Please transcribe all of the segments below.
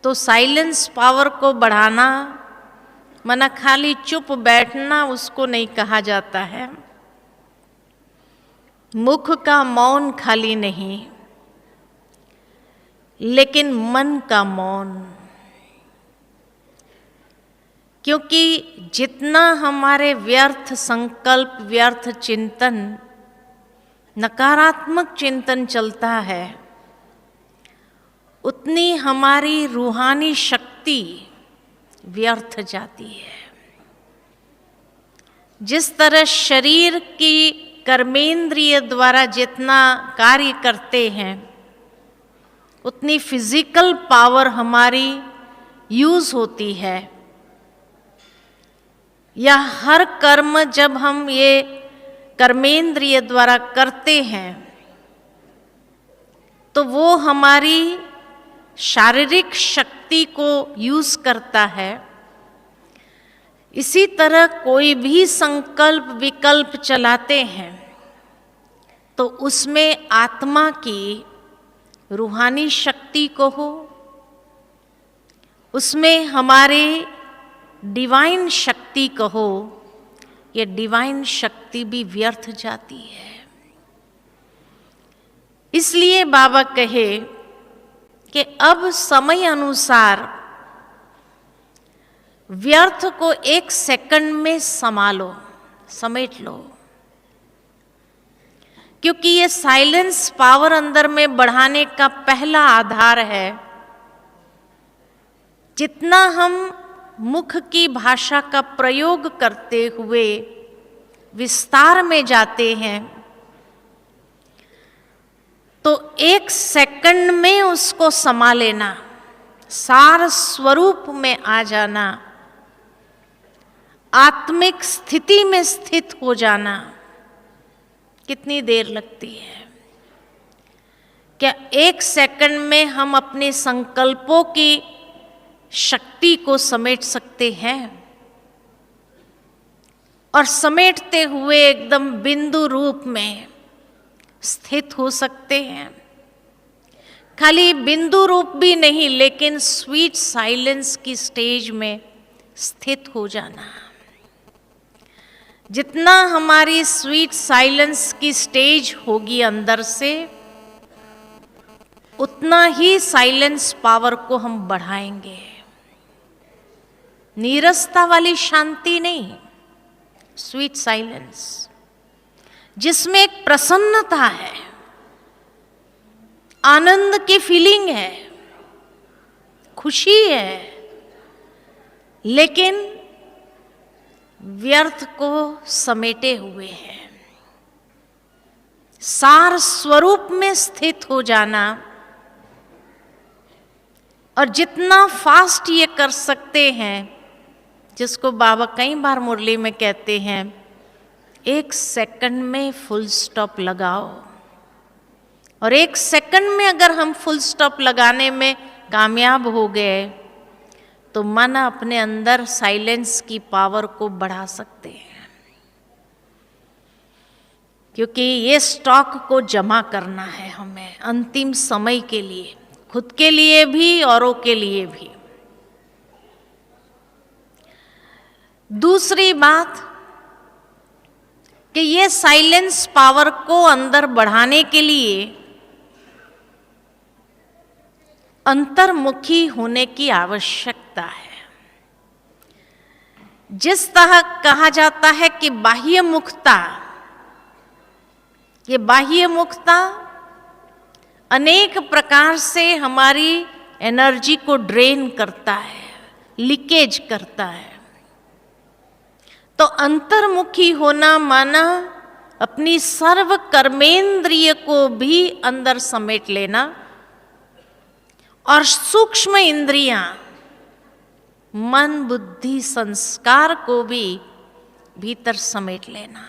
तो silence power को बढ़ाना मना खाली चुप बैठना उसको नहीं कहा जाता है। मुख का मौन खाली नहीं, लेकिन मन का मौन। क्योंकि जितना हमारे व्यर्थ संकल्प, व्यर्थ चिंतन, नकारात्मक चिंतन चलता है, उतनी हमारी रूहानी शक्ति व्यर्थ जाती है। जिस तरह शरीर की कर्मेंद्रिय द्वारा जितना कार्य करते हैं, उतनी फिजिकल पावर हमारी यूज होती है। या हर कर्म जब हम ये कर्मेंद्रिय द्वारा करते हैं तो वो हमारी शारीरिक शक्ति को यूज करता है। इसी तरह कोई भी संकल्प विकल्प चलाते हैं तो उसमें आत्मा की रूहानी शक्ति को हो, उसमें हमारे डिवाइन शक्ति कहो, ये डिवाइन शक्ति भी व्यर्थ जाती है। इसलिए बाबा कहे कि अब समय अनुसार व्यर्थ को 1 सेकंड में संभालो, समेट लो। क्योंकि ये साइलेंस पावर अंदर में बढ़ाने का पहला आधार है। जितना हम मुख की भाषा का प्रयोग करते हुए विस्तार में जाते हैं तो 1 सेकंड में उसको समा लेना, सार स्वरूप में आ जाना, आत्मिक स्थिति में स्थित हो जाना कितनी देर लगती है? क्या 1 सेकंड में हम अपने संकल्पों की शक्ति को समेट सकते हैं? और समेटते हुए एकदम बिंदु रूप में स्थित हो सकते हैं। खाली बिंदु रूप भी नहीं, लेकिन स्वीट साइलेंस की स्टेज में स्थित हो जाना। जितना हमारी स्वीट साइलेंस की स्टेज होगी अंदर से, उतना ही साइलेंस पावर को हम बढ़ाएंगे। नीरसता वाली शांति नहीं, स्वीट साइलेंस जिसमें एक प्रसन्नता है, आनंद की फीलिंग है, खुशी है, लेकिन व्यर्थ को समेटे हुए है। सार स्वरूप में स्थित हो जाना। और जितना फास्ट ये कर सकते हैं, जिसको बाबा कई बार मुरली में कहते हैं, 1 सेकंड में फुल स्टॉप लगाओ। और 1 सेकंड में अगर हम फुल स्टॉप लगाने में कामयाब हो गए तो मन अपने अंदर साइलेंस की पावर को बढ़ा सकते हैं। क्योंकि ये स्टॉक को जमा करना है हमें अंतिम समय के लिए, खुद के लिए भी औरों के लिए भी। दूसरी बात कि ये साइलेंस पावर को अंदर बढ़ाने के लिए अंतर्मुखी होने की आवश्यकता है। जिस तरह कहा जाता है कि बाह्य मुखता, ये बाह्य मुखता अनेक प्रकार से हमारी एनर्जी को ड्रेन करता है, लीकेज करता है। तो अंतर्मुखी होना माना अपनी सर्व कर्मेंद्रिय को भी अंदर समेट लेना और सूक्ष्म इंद्रियां, मन, बुद्धि, संस्कार को भी भीतर समेट लेना।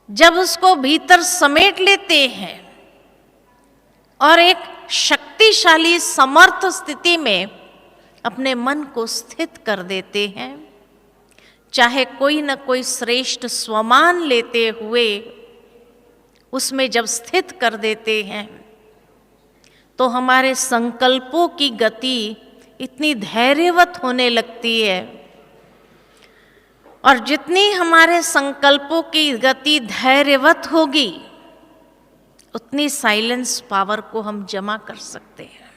जब उसको भीतर समेट लेते हैं और एक शक्तिशाली समर्थ स्थिति में अपने मन को स्थित कर देते हैं, चाहे कोई न कोई श्रेष्ठ स्वमान लेते हुए उसमें जब स्थित कर देते हैं, तो हमारे संकल्पों की गति इतनी धैर्यवत होने लगती है, और जितनी हमारे संकल्पों की गति धैर्यवत होगी उतनी साइलेंस पावर को हम जमा कर सकते हैं।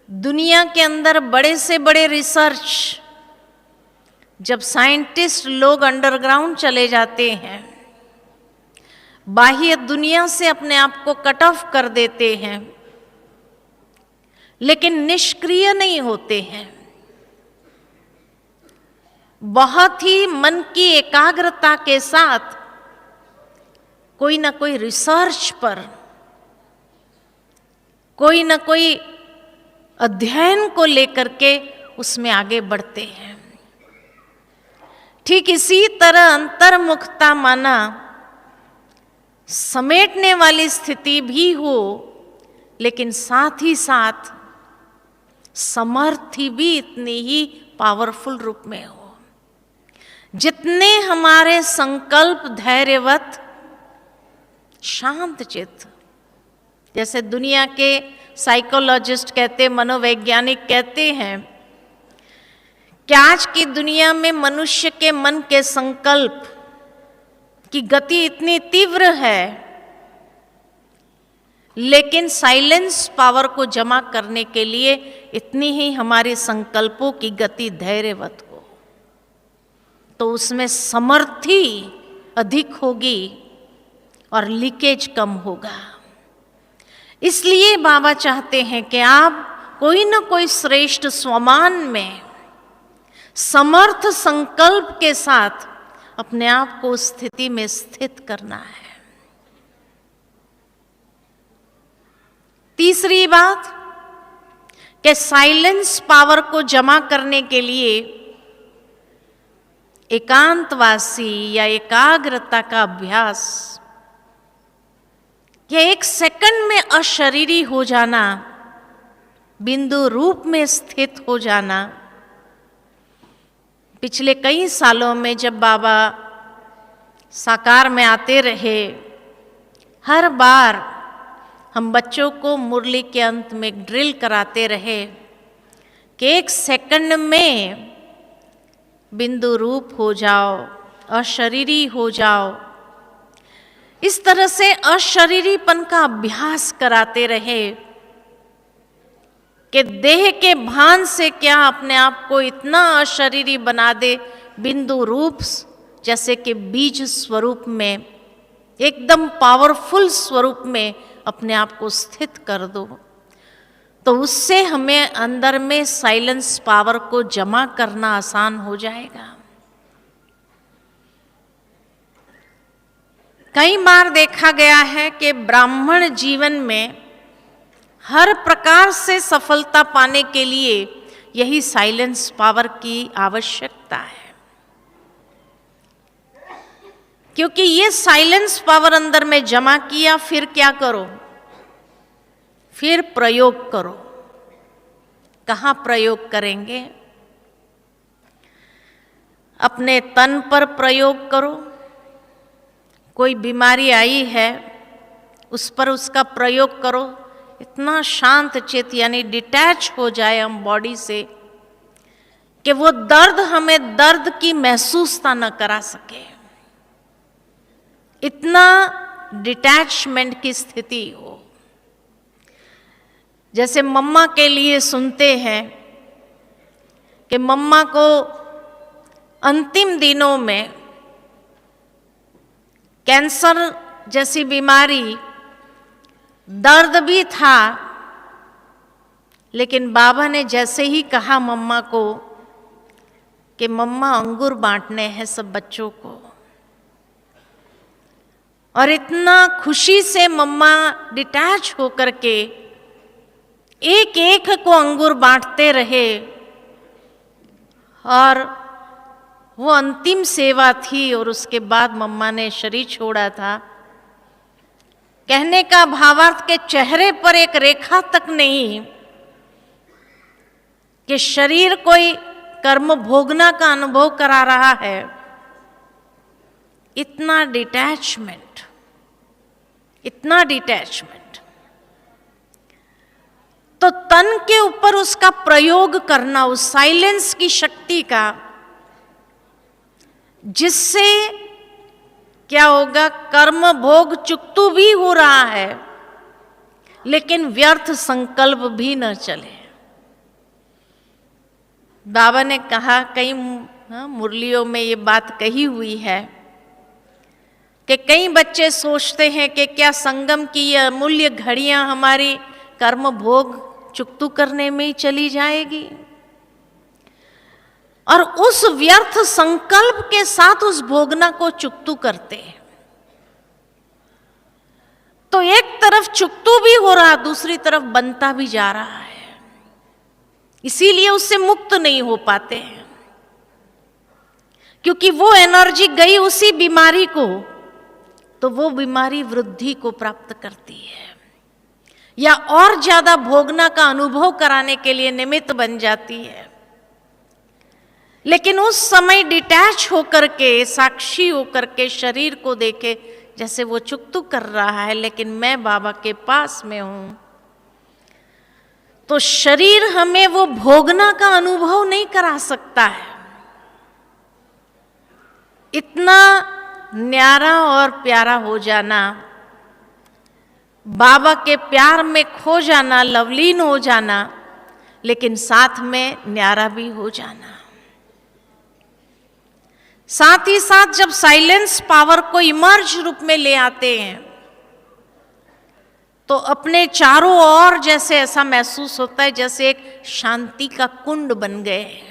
दुनिया के अंदर बड़े से बड़े रिसर्च, जब साइंटिस्ट लोग अंडरग्राउंड चले जाते हैं, बाह्य दुनिया से अपने आप को कट ऑफ कर देते हैं, लेकिन निष्क्रिय नहीं होते हैं। बहुत ही मन की एकाग्रता के साथ कोई ना कोई रिसर्च पर, कोई ना कोई अध्ययन को लेकर के उसमें आगे बढ़ते हैं। ठीक इसी तरह अंतर्मुखता माना समेटने वाली स्थिति भी हो, लेकिन साथ ही साथ समर्थी भी इतनी ही पावरफुल रूप में हो। जितने हमारे संकल्प धैर्यवत, शांत चित्त, जैसे दुनिया के साइकोलॉजिस्ट कहते, मनोवैज्ञानिक कहते हैं कि आज की दुनिया में मनुष्य के मन के संकल्प की गति इतनी तीव्र है, लेकिन साइलेंस पावर को जमा करने के लिए इतनी ही हमारे संकल्पों की गति धैर्यवत हो, तो उसमें समर्थी अधिक होगी और लीकेज कम होगा। इसलिए बाबा चाहते हैं कि आप कोई न कोई श्रेष्ठ स्वमान में समर्थ संकल्प के साथ अपने आप को उस स्थिति में स्थित करना है। तीसरी बात कि साइलेंस पावर को जमा करने के लिए एकांतवासी या एकाग्रता का अभ्यास, या एक सेकंड में अशरीरी हो जाना, बिंदु रूप में स्थित हो जाना। पिछले कई सालों में जब बाबा साकार में आते रहे, हर बार हम बच्चों को मुरली के अंत में ड्रिल कराते रहे कि एक सेकंड में बिंदु रूप हो जाओ, अशरीरी हो जाओ। इस तरह से अशरीरीपन का अभ्यास कराते रहे कि देह के भान से क्या अपने आप को इतना अशरीरी बना दे, बिंदु रूप जैसे कि बीज स्वरूप में, एकदम पावरफुल स्वरूप में अपने आप को स्थित कर दो। तो उससे हमें अंदर में साइलेंस पावर को जमा करना आसान हो जाएगा। कई बार देखा गया है कि ब्राह्मण जीवन में हर प्रकार से सफलता पाने के लिए यही साइलेंस पावर की आवश्यकता है, क्योंकि ये साइलेंस पावर अंदर में जमा किया, फिर क्या करो, फिर प्रयोग करो। कहाँ प्रयोग करेंगे? अपने तन पर प्रयोग करो। कोई बीमारी आई है, उस पर उसका प्रयोग करो। इतना शांत चित्त यानी डिटैच हो जाए हम बॉडी से कि वो दर्द हमें दर्द की महसूसता न करा सके, इतना डिटैचमेंट की स्थिति हो। जैसे मम्मा के लिए सुनते हैं कि मम्मा को अंतिम दिनों में कैंसर जैसी बीमारी, दर्द भी था, लेकिन बाबा ने जैसे ही कहा मम्मा को कि मम्मा अंगूर बांटने हैं सब बच्चों को, और इतना खुशी से मम्मा डिटैच होकर के एक एक को अंगूर बांटते रहे, और वो अंतिम सेवा थी। और उसके बाद मम्मा ने शरीर छोड़ा था। कहने का भावार्थ के चेहरे पर एक रेखा तक नहीं कि शरीर कोई कर्म भोगना का अनुभव करा रहा है। इतना डिटैचमेंट, इतना डिटैचमेंट। तो तन के ऊपर उसका प्रयोग करना, उस साइलेंस की शक्ति का, जिससे क्या होगा, कर्म भोग चुक्तू भी हो रहा है लेकिन व्यर्थ संकल्प भी न चले। बाबा ने कहा, कई मुरलियों में ये बात कही हुई है कि कई बच्चे सोचते हैं कि क्या संगम की ये अमूल्य घड़ियां हमारी कर्म भोग चुक्तू करने में ही चली जाएगी, और उस व्यर्थ संकल्प के साथ उस भोगना को चुक्तू करते हैं। तो एक तरफ चुक्तू भी हो रहा, दूसरी तरफ बनता भी जा रहा है, इसीलिए उससे मुक्त नहीं हो पाते हैं, क्योंकि वो एनर्जी गई उसी बीमारी को, तो वो बीमारी वृद्धि को प्राप्त करती है या और ज्यादा भोगना का अनुभव कराने के लिए निमित्त बन जाती है। लेकिन उस समय डिटैच होकर के, साक्षी होकर के शरीर को देखे, जैसे वो चुक्तू कर रहा है लेकिन मैं बाबा के पास में हूं, तो शरीर हमें वो भोगना का अनुभव नहीं करा सकता है। इतना न्यारा और प्यारा हो जाना, बाबा के प्यार में खो जाना, लवलीन हो जाना, लेकिन साथ में न्यारा भी हो जाना। साथ ही साथ जब साइलेंस पावर को इमर्ज रूप में ले आते हैं तो अपने चारों ओर जैसे ऐसा महसूस होता है जैसे एक शांति का कुंड बन गए हैं।